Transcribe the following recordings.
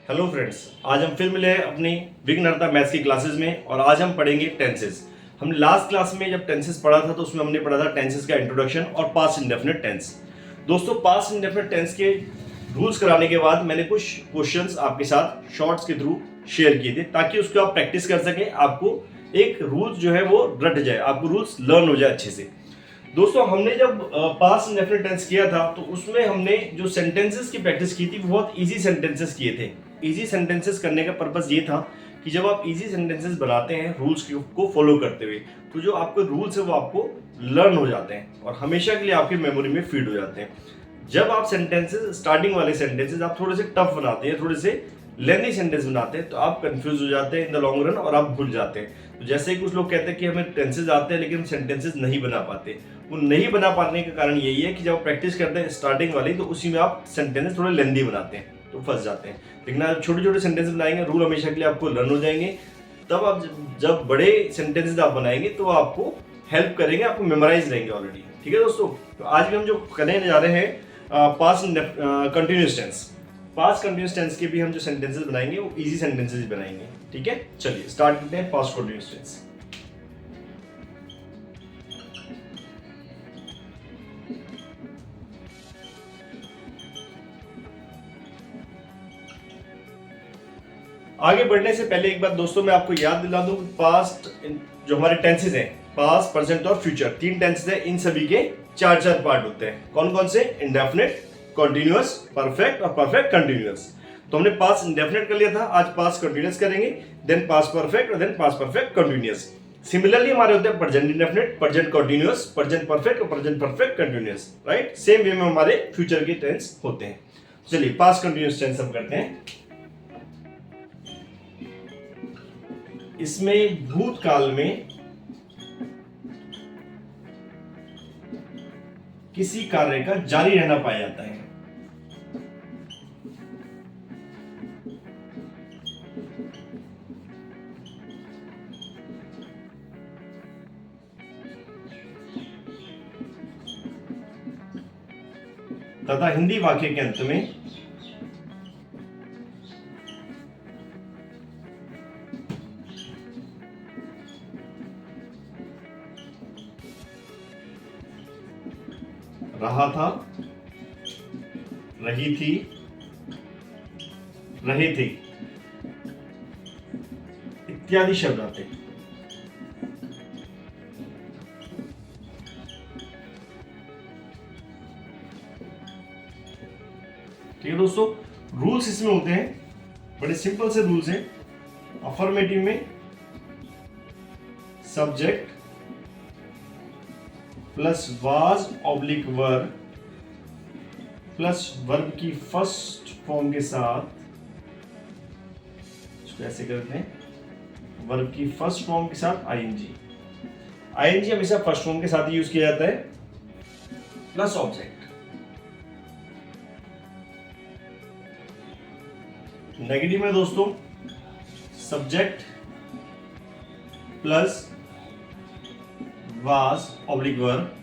Hello friends, आज हम फिर मिले हैं अपनी विघ्नहर्ता मैथ्स की क्लासेस में और आज हम पढ़ेंगे टेंसेस। हमने लास्ट क्लास में जब टेंसेस पढ़ा था तो उसमें हमने पढ़ा था टेंसेस का इंट्रोडक्शन और पास्ट इंडेफिनिट टेंस। दोस्तों, पास्ट इंडेफिनिट टेंस के रूल्स कराने के बाद मैंने कुछ क्वेश्चंस आपके साथ शॉर्ट्स के थ्रू शेयर किए थे ताकि उसको आप प्रैक्टिस कर सकें, आपको एक रूल्स जो है वो रट जाए, आपको रूल्स लर्न हो जाए अच्छे से। दोस्तों, हमने जब पास्ट इंडेफिनिट टेंस किया था तो उसमें हमने जो सेंटेंसेस की प्रैक्टिस की थी वो बहुत इजी सेंटेंसेस किए थे। इजी सेंटेंसेस करने का पर्पस ये था कि जब आप इजी सेंटेंसेस बनाते हैं रूल्स को फॉलो करते हुए, तो जो आपके रूल्स है वो आपको लर्न हो जाते हैं और हमेशा के लिए आपकी मेमोरी में फीड हो जाते हैं। जब आप सेंटेंसेस, स्टार्टिंग वाले सेंटेंसेस आप थोड़े से टफ बनाते हैं, थोड़े से लेंथी सेंटेंस बनाते हैं, तो आप कंफ्यूज हो जाते हैं इन द लॉन्ग रन और आप भूल जाते हैं। तो जैसे कुछ लोग कहते हैं कि हमें टेंसेस आते हैं लेकिन सेंटेंसेस नहीं बना पाते। वो नहीं बना पाने का कारण यही है कि जब आप प्रैक्टिस करते हैं स्टार्टिंग वाली, तो उसी में आप सेंटेंसेस थोड़े लेंथी बनाते हैं तो फंस जाते हैं। लेकिन आप छोटे छोटे सेंटेंस बनाएंगे, रूल हमेशा के लिए आपको लर्न हो जाएंगे। तब आप जब बड़े सेंटेंसेस आप बनाएंगे तो आपको हेल्प करेंगे, आपको मेमोराइज रहेंगे ऑलरेडी। ठीक है दोस्तों, तो आज भी हम जो करने जा रहे हैं past continuous tense. Past continuous tense के भी हम जो सेंटेंसेस बनाएंगे वो इजी सेंटेंसेस बनाएंगे। ठीक है, चलिए स्टार्ट करते हैं पास्ट कंटिन्यूअस टेंस। आगे बढ़ने से पहले एक बात दोस्तों मैं आपको याद दिला दूं, पास्ट जो हमारे टेंसेस हैं, पास्ट, प्रेजेंट और फ्यूचर, तीन टेंसेस हैं। इन सभी के चार चार पार्ट होते हैं। कौन कौन से? इंडेफिनिट, कॉन्टिन्यूअस, परफेक्ट और परफेक्ट कंटिन्यूअस। तो हमने पास्ट इंडेफिनिट कर लिया था, आज पास्ट कंटिन्यूअस करेंगे, देन पास्ट परफेक्ट और then past perfect continuous. Similarly हमारे होते हैं present indefinite, present continuous, present perfect और present perfect continuous. Right, same way में हमारे फ्यूचर के टेंस होते हैं। चलिए पास्ट कंटिन्यूअस टेंस हम करते हैं। इसमें भूतकाल में किसी कार्य का जारी रहना पाया जाता है। तथा हिंदी वाक्य के अंत में रहा था, रही थी, रहे थे इत्यादि शब्द आते हैं। ठीक है दोस्तों, रूल्स इसमें होते हैं, बड़े सिंपल से रूल्स हैं। अफर्मेटिव में subject plus was oblique verb plus verb की फर्स्ट फॉर्म के साथ, इसको ऐसे करते हैं, वर्ब की फर्स्ट फॉर्म के साथ आईएनजी। आईएनजी हमेशा फर्स्ट फॉर्म के साथ ही यूज किया जाता है, प्लस ऑब्जेक्ट। नेगेटिव में दोस्तों subject plus was oblique verb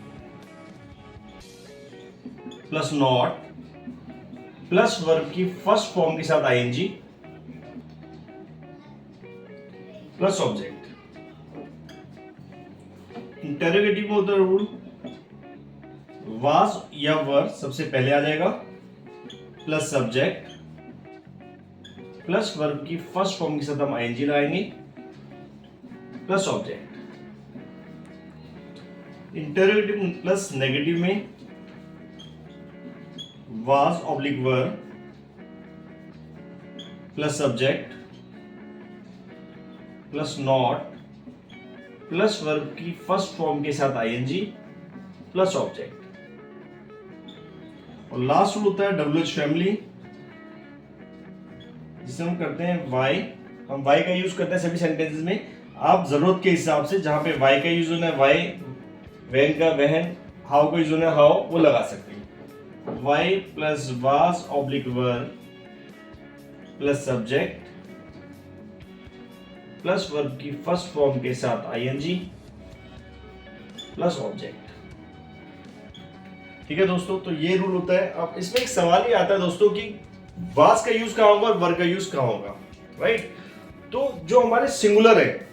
plus not plus verb की फर्स्ट फॉर्म के साथ आईएनजी प्लस ऑब्जेक्ट। इंटेरोगेटिव में होता है रूल, वाज या वर्ब सबसे पहले आ जाएगा, प्लस सब्जेक्ट प्लस वर्ब की फर्स्ट फॉर्म के साथ हम आईएनजी लगाएंगे plus object. Interrogative plus negative में was oblique verb plus subject plus not plus verb की फर्स्ट फॉर्म के साथ आईएनजी प्लस ऑब्जेक्ट। और लास्ट रूल होता है डब्ल्यूएच फैमिली, जिसे हम करते हैं वाई। हम वाई का यूज करते हैं सभी सेंटेंसेस में। आप जरूरत के हिसाब से जहां पे वाई का यूज होना है वाई, वहन का वहन, हाउ का यूज होना है हाउ, वो लगा सकते हैं। Y plus was oblique verb plus subject plus verb की फर्स्ट फॉर्म के साथ आईएनजी प्लस ऑब्जेक्ट। ठीक है दोस्तों, तो ये रूल होता है। अब इसमें एक सवाल ही आता है दोस्तों कि वाज का यूज कहां होगा और वर का यूज कहां होगा, राइट। तो जो हमारे सिंगुलर है,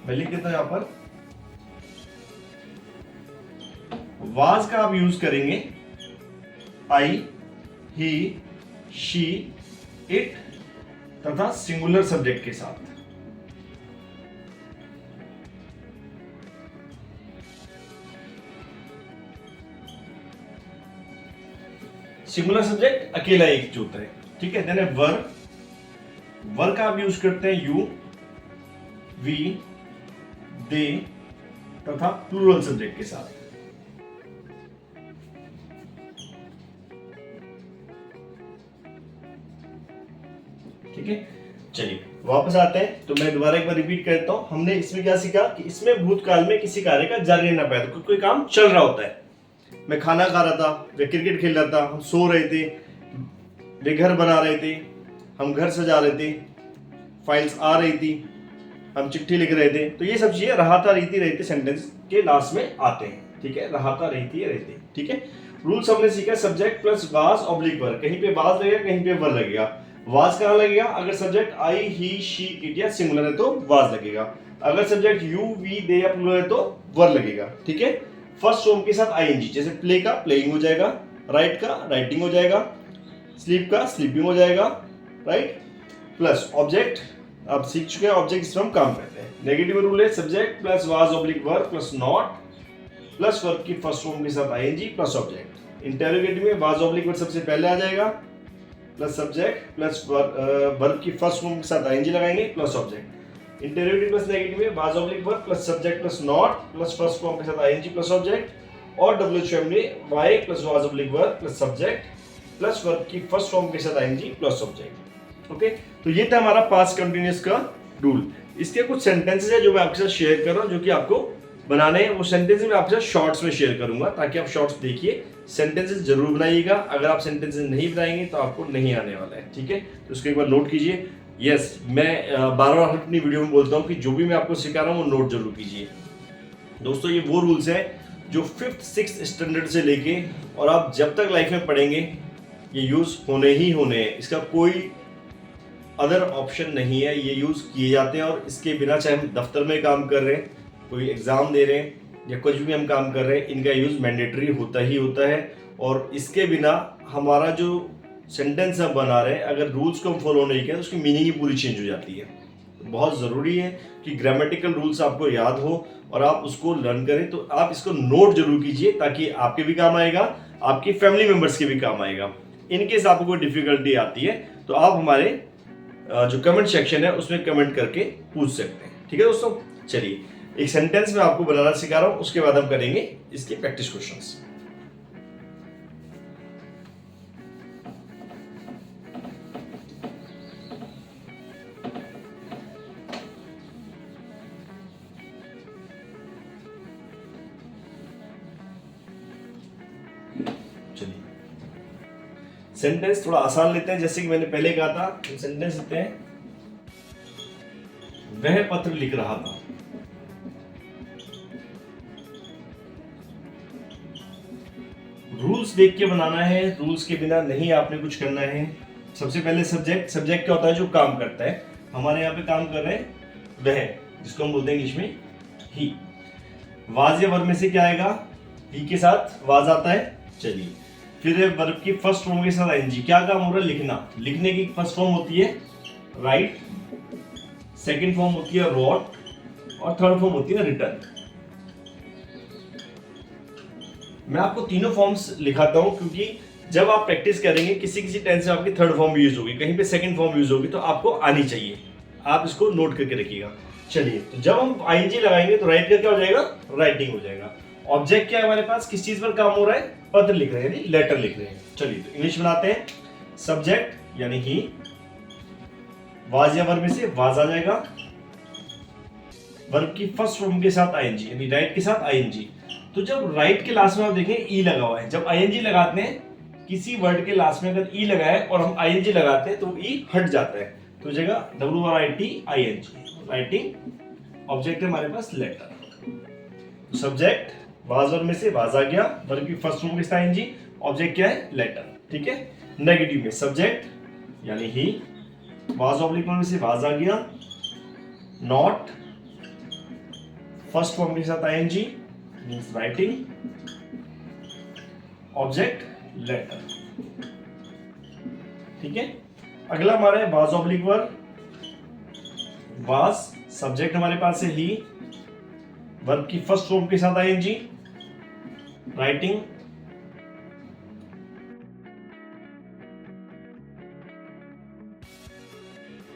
मैं लिख देता हूं यहां पर, वाज का आप यूज करेंगे आई, ही, शी, इट तथा सिंगुलर सब्जेक्ट के साथ। सिंगुलर सब्जेक्ट अकेला एक जो होता है, ठीक है। देन वर, वर का आप यूज करते हैं यू, वी, दे तथा प्लूरल सब्जेक्ट के साथ। ठीक है, चलिए वापस आते हैं। तो मैं दोबारा एक बार रिपीट करता हूं। हमने इसमें क्या सीखा कि इसमें भूतकाल में किसी कार्य का जारी रहना पाया, तो कोई काम चल रहा होता है। मैं खाना खा रहा था, वे क्रिकेट खेल रहा था, हम सो रहे थे, वे घर बना रहे थे, हम घर सजा रहे थे, फाइल्स आ रही थी, हम चिट्ठी लिख रहे थे। तो ये सब चीजें रहा था, रहती रहती सेंटेंस के लास्ट में आते हैं। ठीक है, रहा था, रहती है, रहती। ठीक है, रूल्स हमने सीखा सब्जेक्ट प्लस वाज ऑब्लिक वर। कहीं पे वाज लगेगा, कहीं पे वर लगेगा। वाज कहां लगेगा? अगर subject I, he, she, it या सिंगुलर है तो वाज लगेगा। अगर सब्जेक्ट यू, वी, दे या प्लूरल है तो वर लगेगा। ठीक है, फर्स्ट फॉर्म के साथ आईएनजी, जैसे प्ले का प्लेइंग हो जाएगा, राइट का राइटिंग हो जाएगा, स्लीप का स्लीपिंग हो जाएगा, राइट। प्लस ऑब्जेक्ट आप सीख चुके हैं, ऑब्जेक्ट इसमें हम काम करते हैं। नेगेटिव रूल है subject plus was oblique were plus not plus verb की फर्स्ट फॉर्म के साथ आईएनजी प्लस ऑब्जेक्ट। इंटेरोगेटिव में वाज ऑब्लिक वर्ब सबसे पहले आ जाएगा, प्लस सब्जेक्ट प्लस वर्ब की फर्स्ट फॉर्म के साथ आईएनजी लगाएंगे plus object. Interrogative plus negative में was oblique verb plus subject plus not plus first form के साथ आईएनजी प्लस ऑब्जेक्ट। और डब्ल्यूएचएम में why plus was oblique verb plus subject plus verb की first form के साथ ING plus object. Okay, तो ये था हमारा पास्ट कंटिन्यूअस का रूल। इसके कुछ सेंटेंसेस है जो मैं आपके साथ शेयर कर रहा हूं, जो कि आपको बनाने हैं। वो सेंटेंसेस मैं आपके साथ शॉर्ट्स में शेयर करूंगा, ताकि आप शॉर्ट्स देखिए, सेंटेंसेस जरूर बनाइएगा। अगर आप सेंटेंसेस नहीं बनाएंगे तो आपको नहीं आने वाला है। ठीक है, तो उसको एक बार नोट कीजिए। यस, मैं बार बार अपनी वीडियो में बोलता हूँ कि जो भी मैं आपको सिखा रहा हूँ वो नोट जरूर कीजिए। दोस्तों, ये वो रूल्स हैं जो 5th 6th स्टैंडर्ड से लेके और आप जब तक लाइफ में पढ़ेंगे ये यूज होने ही होने हैं। इसका कोई अदर ऑप्शन नहीं है, ये यूज किए जाते हैं। और इसके बिना, चाहे हम दफ्तर में काम कर रहे हैं, कोई एग्जाम दे रहे हैं या कुछ भी हम काम कर रहे हैं, इनका यूज मैंडेटरी होता ही होता है। और इसके बिना हमारा जो सेंटेंस हम बना रहे हैं, अगर रूल्स को हम फॉलो नहीं करें तो उसकी मीनिंग ही पूरी चेंज हो जाती है। तो बहुत ज़रूरी है कि ग्रामेटिकल रूल्स आपको याद हो और आप उसको लर्न करें। तो आप इसको नोट जरूर कीजिए, ताकि आपके भी काम आएगा, आपकी फैमिली मेम्बर्स के भी काम आएगा। इनकेस आपको कोई डिफिकल्टी आती है तो आप हमारे जो कमेंट सेक्शन है उसमें कमेंट करके पूछ सकते हैं। ठीक है दोस्तों, चलिए एक सेंटेंस में आपको बनाना सिखा रहा हूं, उसके बाद हम करेंगे इसके प्रैक्टिस क्वेश्चंस। चलिए सेंटेंस थोड़ा आसान लेते हैं। जैसे कि मैंने पहले कहा था, हम सेंटेंस लेते हैं, वह पत्र लिख रहा था। रूल्स देख के बनाना है, रूल्स के बिना नहीं आपने कुछ करना है। सबसे पहले सब्जेक्ट, सब्जेक्ट क्या होता है? जो काम करता है। हमारे यहाँ पे काम कर रहे हैं वह, जिसको हम बोलते हैं इंग्लिश में ही। वाज या वर्ब में से क्या आएगा? ही के साथ वाज आता है। चलिए, फिर वर्ब की फर्स्ट फॉर्म के साथ आईएनजी। क्या काम हो रहा है? लिखना। लिखने की फर्स्ट फॉर्म होती है राइट, सेकंड फॉर्म होती है रोट और थर्ड फॉर्म होती है रिटर्न। मैं आपको तीनों फॉर्म्स लिखाता हूं, क्योंकि जब आप प्रैक्टिस करेंगे किसी किसी टेंस में आपकी थर्ड फॉर्म यूज होगी, कहीं पे सेकंड फॉर्म यूज होगी, तो आपको आनी चाहिए। आप इसको नोट करके रखिएगा। चलिए, तो जब हम आईएनजी लगाएंगे तो राइट का क्या हो जाएगा? राइटिंग हो जाएगा। ऑब्जेक्ट क्या है हमारे पास? किस चीज पर काम हो रहा है? पत्र लिख रहे हैं, यानी लेटर लिख रहे हैं। चलिए, तो इंग्लिश बनाते हैं। सब्जेक्ट यानी ही, वाज या वर्ब में से वाज आ जाएगा, वर्ब की फर्स्ट फॉर्म के साथ आईएनजी, यानी राइट के साथ आईएनजी। तो जब राइट के लास्ट में आप देखें ई लगा हुआ है, जब आईएनजी लगाते हैं किसी वर्ड के लास्ट में अगर ई लगा है और हम आईएनजी लगाते हैं तो ई हट जाता है, तो जगह WRITING, राइटिंग। ऑब्जेक्ट है हमारे पास लेटर। सब्जेक्ट वाज वर्ब में से वाज आ गया, वर्ब की फर्स्ट फॉर्म के साथ आईएनजी, ऑब्जेक्ट क्या है? लेटर। ठीक है, नेगेटिव में सब्जेक्ट यानी ही, वाज ऑब्लिक में से वाज आ गया, नॉट, फर्स्ट फॉर्म के साथ ING means writing, object letter. ठीक है, अगला हमारा है was oblique verb, was subject हमारे पास है ही, वर्ब की फर्स्ट फॉर्म के साथ आईएनजी, राइटिंग,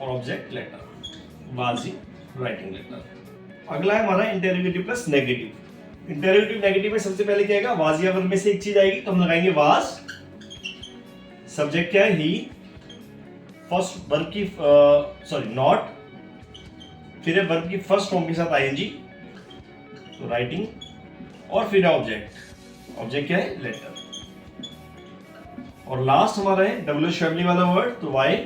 और object letter, was he writing letter. अगला है हमारा interrogative plus negative. Interrogative negative में सबसे पहले क्या आएगा, वाज या वर्ब में से एक चीज आएगी तो हम लगाएंगे वाज, सब्जेक्ट क्या है ही, फर्स्ट वर्ब की सॉरी नॉट, फिर है वर्ब की फर्स्ट फॉर्म के साथ आईएनजी तो राइटिंग, और फिर है ऑब्जेक्ट, ऑब्जेक्ट क्या है लेटर, और लास्ट हमारा है डब्ल्यूएच फैमिली वाला वर्ड तो वाई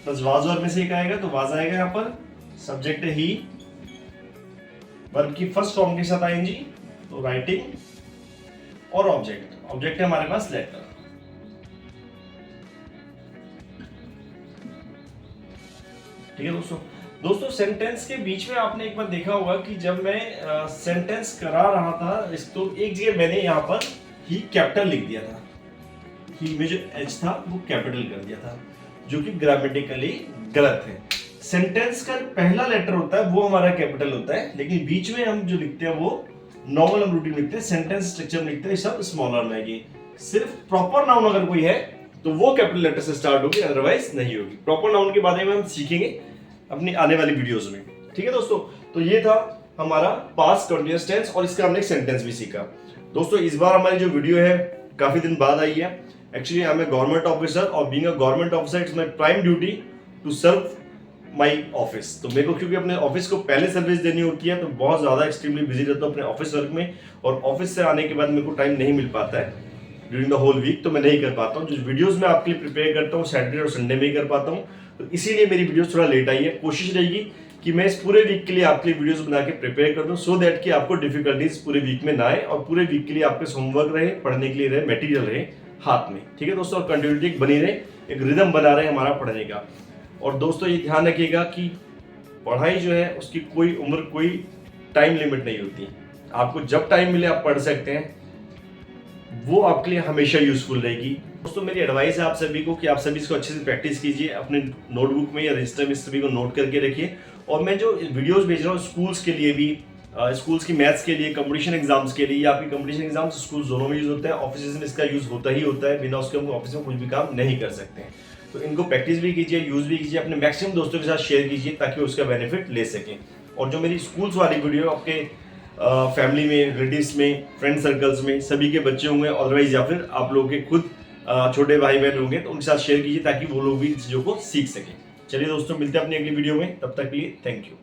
प्लस वाज वर्ब में से एक आएगा तो वाज आएगा यहाँ पर, सब्जेक्ट है ही, वर्ब की फर्स्ट फॉर्म के साथ आईएनजी तो राइटिंग, और ऑब्जेक्ट, ऑब्जेक्ट है हमारे पास लेटर। ठीक है दोस्तों सेंटेंस के बीच में आपने एक बार देखा होगा कि जब मैं सेंटेंस करा रहा था इसको, एक जगह मैंने यहाँ पर ही कैपिटल लिख दिया था, ही में जो एच था वो कैपिटल कर दिया था, जो कि ग्रामेटिकली गलत है। सेंटेंस का पहला लेटर होता है वो हमारा कैपिटल होता है, लेकिन बीच में हम जो लिखते हैं वो नॉर्मल हम रूटीन लिखते हैं, सेंटेंस स्ट्रक्चर लिखते हैं सब स्मॉलर में आएगी। सिर्फ प्रॉपर नाउन अगर कोई है तो वो कैपिटल लेटर से स्टार्ट होगी, अदरवाइज नहीं होगी। प्रॉपर नाउन के बारे में हम सीखेंगे अपनी आने वाली वीडियोस में। ठीक है दोस्तों, तो ये था हमारा पास्ट कंटीन्यूअस टेंस और इसका हमने एक सेंटेंस भी सीखा। दोस्तों इस बार हमारी जो वीडियो है काफी दिन बाद आई है। Actually I am a government officer और being a government officer it's my prime duty to serve my office. तो मेरे को क्योंकि अपने ऑफिस को पहले सर्विस देनी होती है तो बहुत ज़्यादा एक्सट्रीमली बिजी रहता हूँ अपने ऑफिस वर्क में, और ऑफिस से आने के बाद मेरे को टाइम नहीं मिल पाता है ड्यूरिंग द होल वीक, तो मैं नहीं कर पाता हूँ। जो वीडियोस मैं आपके लिए प्रिपेयर करता हूँ सैटरडे और संडे में ही कर पाता हूँ, तो इसीलिए मेरी वीडियोस थोड़ा लेट आई है। कोशिश रहेगी कि मैं इस पूरे वीक के लिए आपके लिए वीडियोस बना के प्रिपेयर कर दूँ, सो दैट कि आपको डिफिकल्टीज पूरे वीक में ना आए और पूरे वीक के लिए आपके होमवर्क रहे, पढ़ने के लिए रहे, मटेरियल रहे हाथ में। ठीक है दोस्तों, और कंटिन्यूटी बनी रहे, एक रिदम बना रहे हमारा पढ़ने का। और दोस्तों ये ध्यान रखिएगा कि पढ़ाई जो है उसकी कोई उम्र कोई टाइम लिमिट नहीं होती। आपको जब टाइम मिले आप पढ़ सकते हैं, वो आपके लिए हमेशा यूजफुल रहेगी। दोस्तों मेरी एडवाइस है आप सभी को कि आप सभी इसको अच्छे से प्रैक्टिस कीजिए, अपने नोटबुक में या रजिस्टर में सभी को नोट करके रखिए। और मैं जो वीडियोस भेज रहा हूँ स्कूल्स के लिए भी, स्कूल्स की मैथ्स के लिए, कंपटीशन एग्जाम्स के लिए, या आपकी कंपटीशन एग्जाम्स स्कूल दोनों में यूज होता है, ऑफिस में इसका यूज होता ही होता है, बिना उसके हम ऑफिस में कुछ भी काम नहीं कर सकते हैं। तो इनको प्रैक्टिस भी कीजिए, यूज भी कीजिए, अपने मैक्सिमम दोस्तों के साथ शेयर कीजिए ताकि उसका बेनिफिट ले सकें। और जो मेरी स्कूल्स वाली वीडियो आपके फैमिली में, रिलेटिव्स में, फ्रेंड सर्कल्स में सभी के बच्चे होंगे, अदरवाइज या फिर आप लोगों के खुद छोटे भाई बहन होंगे तो उनके साथ शेयर कीजिए ताकि वो लोग भी इन चीज़ों को सीख सकें। चलिए दोस्तों मिलते हैं अपनी अगली वीडियो में, तब तक के लिए थैंक यू।